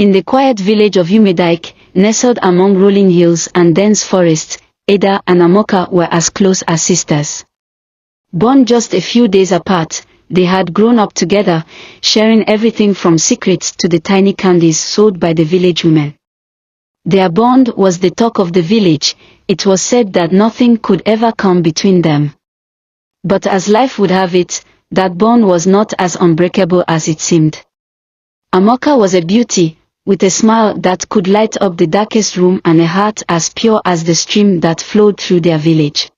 In the quiet village of Umedike, nestled among rolling hills and dense forests, Ada and AMAKA were as close as sisters. Born just a few days apart, they had grown up together, sharing everything from secrets to the tiny candies sold by the village women. Their bond was the talk of the village. It was said that nothing could ever come between them. But as life would have it, that bond was not as unbreakable as it seemed. AMAKA was a beauty, with a smile that could light up the darkest room and a heart as pure as the stream that flowed through their village.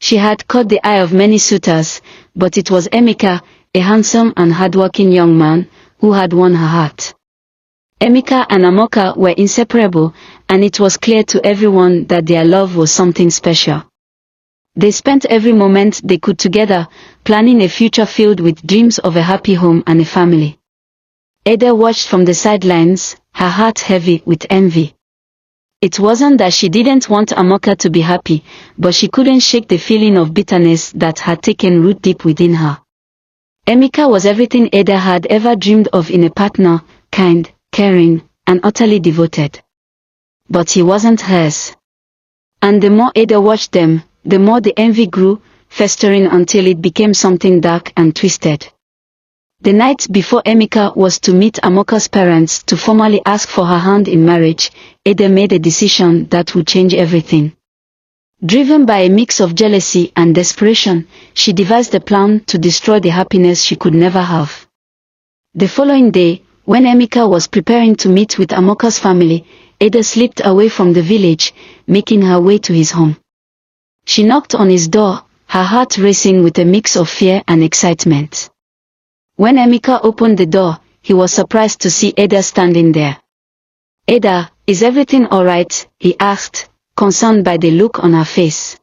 She had caught the eye of many suitors, but it was Emeka, a handsome and hardworking young man, who had won her heart. Emeka and AMAKA were inseparable, and it was clear to everyone that their love was something special. They spent every moment they could together, planning a future filled with dreams of a happy home and a family. Ada watched from the sidelines, her heart heavy with envy. It wasn't that she didn't want AMAKA to be happy, but she couldn't shake the feeling of bitterness that had taken root deep within her. Emeka was everything Ada had ever dreamed of in a partner, kind, caring, and utterly devoted. But he wasn't hers. And the more Ada watched them, the more the envy grew, festering until it became something dark and twisted. The night before Emeka was to meet AMAKA's parents to formally ask for her hand in marriage, Ada made a decision that would change everything. Driven by a mix of jealousy and desperation, she devised a plan to destroy the happiness she could never have. The following day, when Emeka was preparing to meet with AMAKA's family, Ada slipped away from the village, making her way to his home. She knocked on his door, her heart racing with a mix of fear and excitement. When Emeka opened the door, he was surprised to see Ada standing there. "Ada, is everything alright?" he asked, concerned by the look on her face.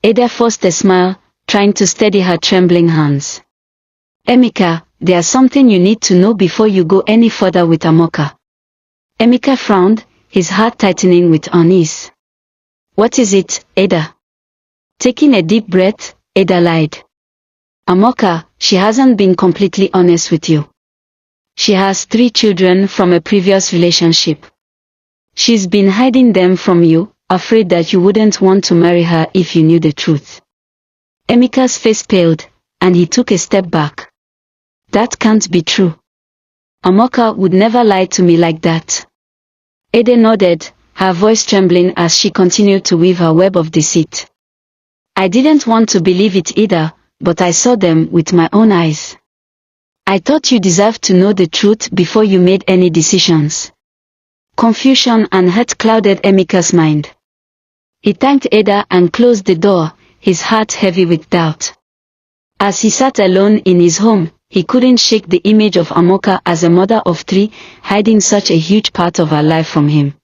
Ada forced a smile, trying to steady her trembling hands. "Emeka, there's something you need to know before you go any further with AMAKA." Emeka frowned, his heart tightening with unease. "What is it, Ada?" Taking a deep breath, Ada lied. "AMAKA, she hasn't been completely honest with you. She has 3 children from a previous relationship. She's been hiding them from you, afraid that you wouldn't want to marry her if you knew the truth." Emeka's face paled, and he took a step back. "That can't be true. AMAKA would never lie to me like that." Ada nodded, her voice trembling as she continued to weave her web of deceit. "I didn't want to believe it either, but I saw them with my own eyes. I thought you deserved to know the truth before you made any decisions." Confusion and hurt clouded Emeka's mind. He thanked Ada and closed the door, his heart heavy with doubt. As he sat alone in his home, he couldn't shake the image of AMAKA as a mother of 3, hiding such a huge part of her life from him.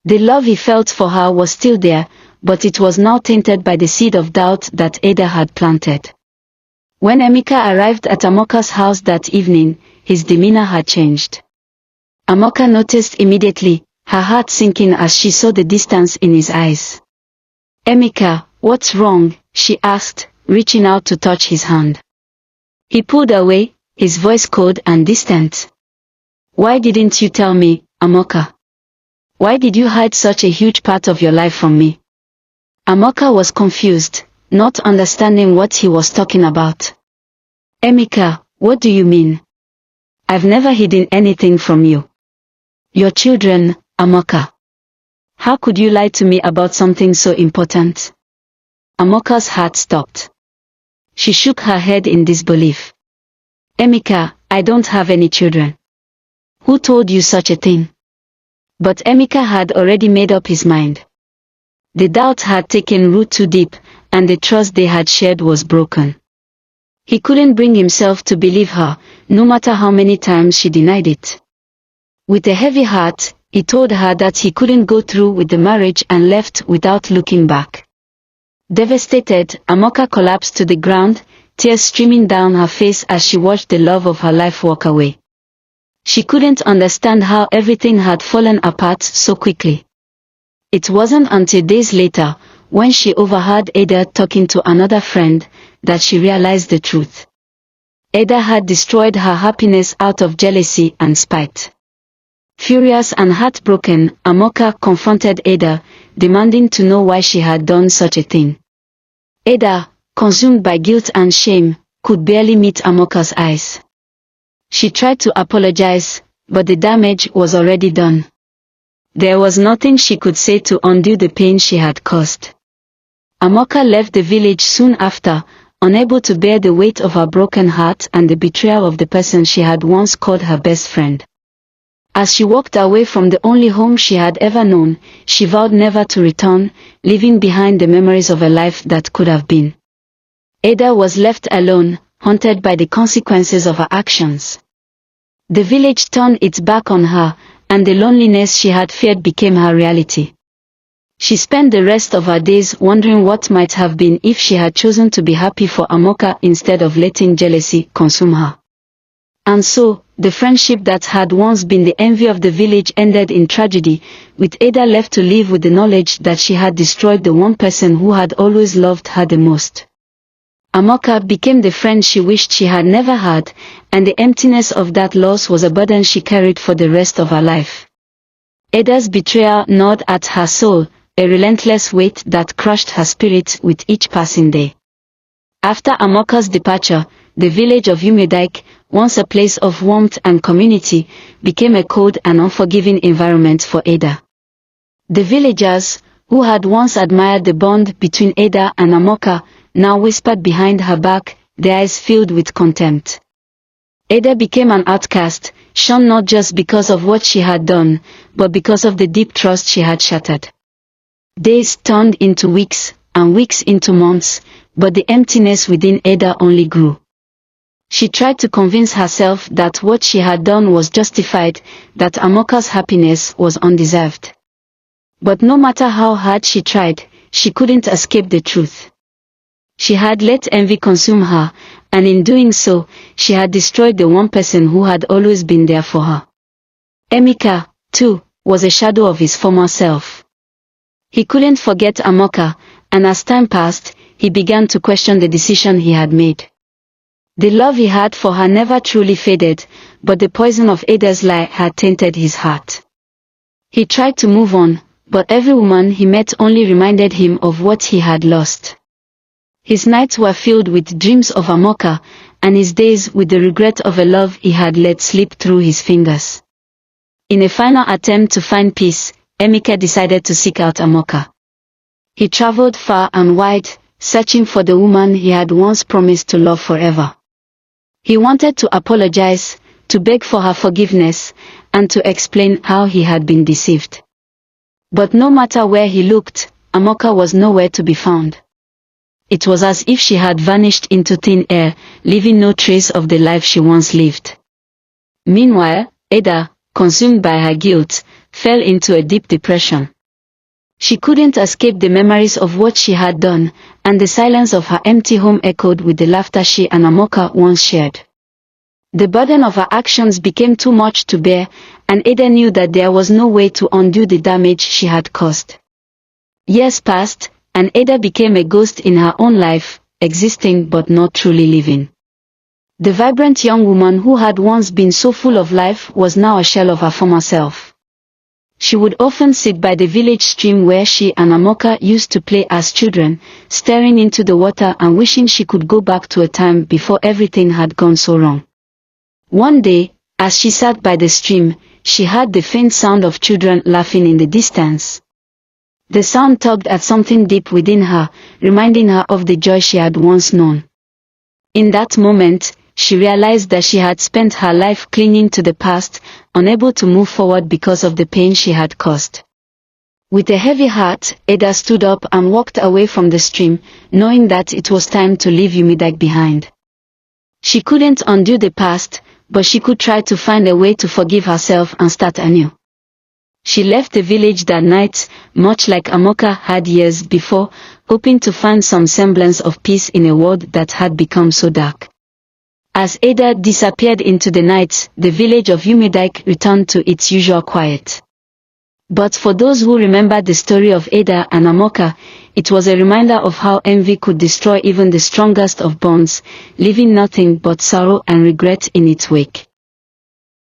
The love he felt for her was still there, but it was now tainted by the seed of doubt that Ada had planted. When Emeka arrived at AMAKA's house that evening, his demeanor had changed. AMAKA noticed immediately, her heart sinking as she saw the distance in his eyes. "Emeka, what's wrong?" she asked, reaching out to touch his hand. He pulled away, his voice cold and distant. "Why didn't you tell me, AMAKA? Why did you hide such a huge part of your life from me?" AMAKA was confused, not understanding what he was talking about. "Emeka, what do you mean? I've never hidden anything from you. Your children, AMAKA. How could you lie to me about something so important?" AMAKA's heart stopped. She shook her head in disbelief. "Emeka, I don't have any children. Who told you such a thing?" But Emeka had already made up his mind. The doubt had taken root too deep, and the trust they had shared was broken. He couldn't bring himself to believe her, no matter how many times she denied it. With a heavy heart, he told her that he couldn't go through with the marriage and left without looking back. Devastated, AMAKA collapsed to the ground, tears streaming down her face as she watched the love of her life walk away. She couldn't understand how everything had fallen apart so quickly. It wasn't until days later, when she overheard Ada talking to another friend, that she realized the truth. Ada had destroyed her happiness out of jealousy and spite. Furious and heartbroken, AMAKA confronted Ada, demanding to know why she had done such a thing. Ada, consumed by guilt and shame, could barely meet AMAKA's eyes. She tried to apologize, but the damage was already done. There was nothing she could say to undo the pain she had caused. AMAKA left the village soon after, unable to bear the weight of her broken heart and the betrayal of the person she had once called her best friend. As she walked away from the only home she had ever known, she vowed never to return, leaving behind the memories of a life that could have been. Ada was left alone, haunted by the consequences of her actions. The village turned its back on her, and the loneliness she had feared became her reality. She spent the rest of her days wondering what might have been if she had chosen to be happy for AMAKA instead of letting jealousy consume her. And so, the friendship that had once been the envy of the village ended in tragedy, with Ada left to live with the knowledge that she had destroyed the one person who had always loved her the most. AMAKA became the friend she wished she had never had, and the emptiness of that loss was a burden she carried for the rest of her life. Ada's betrayal gnawed at her soul, a relentless weight that crushed her spirit with each passing day. After AMAKA's departure, the village of Umedike, once a place of warmth and community, became a cold and unforgiving environment for Ada. The villagers, who had once admired the bond between Ada and AMAKA, now whispered behind her back, their eyes filled with contempt. Ada became an outcast, shunned not just because of what she had done, but because of the deep trust she had shattered. Days turned into weeks, and weeks into months, but the emptiness within Ada only grew. She tried to convince herself that what she had done was justified, that AMAKA's happiness was undeserved. But no matter how hard she tried, she couldn't escape the truth. She had let envy consume her, and in doing so, she had destroyed the one person who had always been there for her. AMAKA, too, was a shadow of his former self. He couldn't forget AMAKA, and as time passed, he began to question the decision he had made. The love he had for her never truly faded, but the poison of Ada's lie had tainted his heart. He tried to move on, but every woman he met only reminded him of what he had lost. His nights were filled with dreams of AMAKA, and his days with the regret of a love he had let slip through his fingers. In a final attempt to find peace, AMAKA decided to seek out AMAKA. He traveled far and wide, searching for the woman he had once promised to love forever. He wanted to apologize, to beg for her forgiveness, and to explain how he had been deceived. But no matter where he looked, AMAKA was nowhere to be found. It was as if she had vanished into thin air, leaving no trace of the life she once lived. Meanwhile, Ada, consumed by her guilt, fell into a deep depression. She couldn't escape the memories of what she had done, and the silence of her empty home echoed with the laughter she and AMAKA once shared. The burden of her actions became too much to bear, and Ada knew that there was no way to undo the damage she had caused. Years passed, and Ada became a ghost in her own life, existing but not truly living. The vibrant young woman who had once been so full of life was now a shell of her former self. She would often sit by the village stream where she and AMAKA used to play as children, staring into the water and wishing she could go back to a time before everything had gone so wrong. One day, as she sat by the stream, she heard the faint sound of children laughing in the distance. The sound tugged at something deep within her, reminding her of the joy she had once known. In that moment, she realized that she had spent her life clinging to the past, unable to move forward because of the pain she had caused. With a heavy heart, Ada stood up and walked away from the stream, knowing that it was time to leave Umedike behind. She couldn't undo the past, but she could try to find a way to forgive herself and start anew. She left the village that night, much like AMAKA had years before, hoping to find some semblance of peace in a world that had become so dark. As Ada disappeared into the night, the village of Umedike returned to its usual quiet. But for those who remember the story of Ada and AMAKA, it was a reminder of how envy could destroy even the strongest of bonds, leaving nothing but sorrow and regret in its wake.